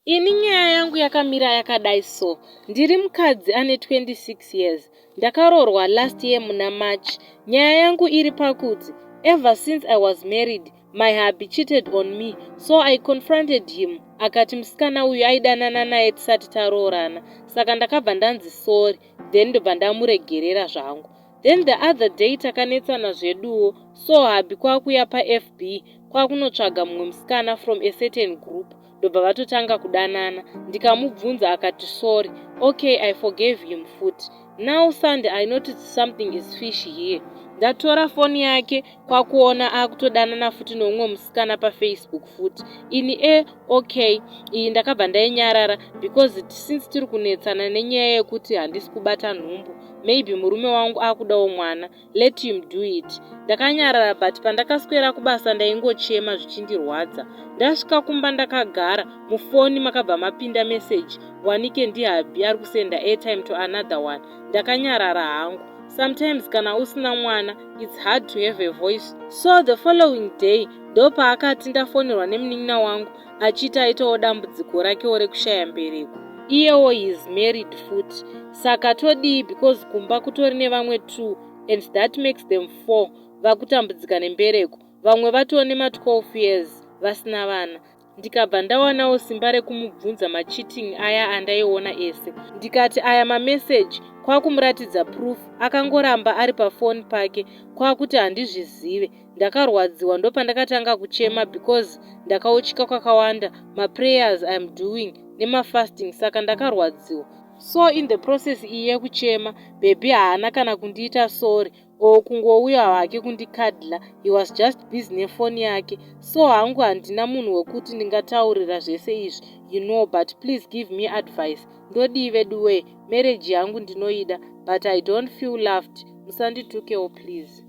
Ini nyaya yangu yakamira yakadai so. Ndiri mukadzi ane 26 years. Ndakarorwa last year muna March. Nyaya yangu iri pakuti, ever since I was married, my hubby cheated on me, so I confronted him. Akati musikana uyu aidanana naye tisati taroorana. Saka ndakabva ndanzi sorry, then ndobva ndamuregerera zvangu. Then the other day takanetsana zveduwo, so hubby kwakuya paFB kwakunotsvaga mumwe musikana from a certain group. Ndobva vatotanga kudanana. Ndikamubvunza akati sorry. Okay, I forgave him futi. Now Sunday I noticed something is fishy here. Ndatora foni yake kwakuona akutodanana futi nomumwe musikana paFacebook futi. Ini okay, iyi ndakabva ndainyarara because since tiri kunetsana nenyaya yekuti handisi kubata nhumbu. Maybe murume wangu akudawo mwana. Let him do it. Ndakanyarara but pandakaswera kubasa ndaingochema zvichindirwadza. Ndasvika kumba ndakagara, mufoni makabva mapinda message. Wanike ndihubby ari kusenda airtime to another one. Ndakanyarara hangu. Sometimes kana usina mwana, it's hard to have a voice. So the following day, ndopa akati ndafonirwa nemunin'ina wangu, achiti aitawo dambudziko rakewo rekushaya mbereko. Iyewo he is married futi. Saka todii because kumba kutori nevamwe 2 and that makes them 4 vakutambudzika nembereko. Vamwe vatone ma12 years vasina vana. Ndikabva ndawanawo simba rekumubvunza macheating aya andaiona ese. Ndikati aya mameseji kwakumuratidza proof, akangoramba ari pafoni pake kwakuti handizvizive. Ndakarwadziwa ndopandakatanga kuchema because ndakauchika kwakawanda maprayers I'm doing nemafasting, saka ndakarwadziwa. So in the process iyi yekuchema, baby haana kana kundiita sorry kungouya hake kundikadla. He was just busy nefoni yake. So hangu handina munhu wekuti ndingataurira zvese izvi, but please give me advice. Ndodive duwe, marriage yangu ndinoida, but I don't feel loved. Musanditukewo please.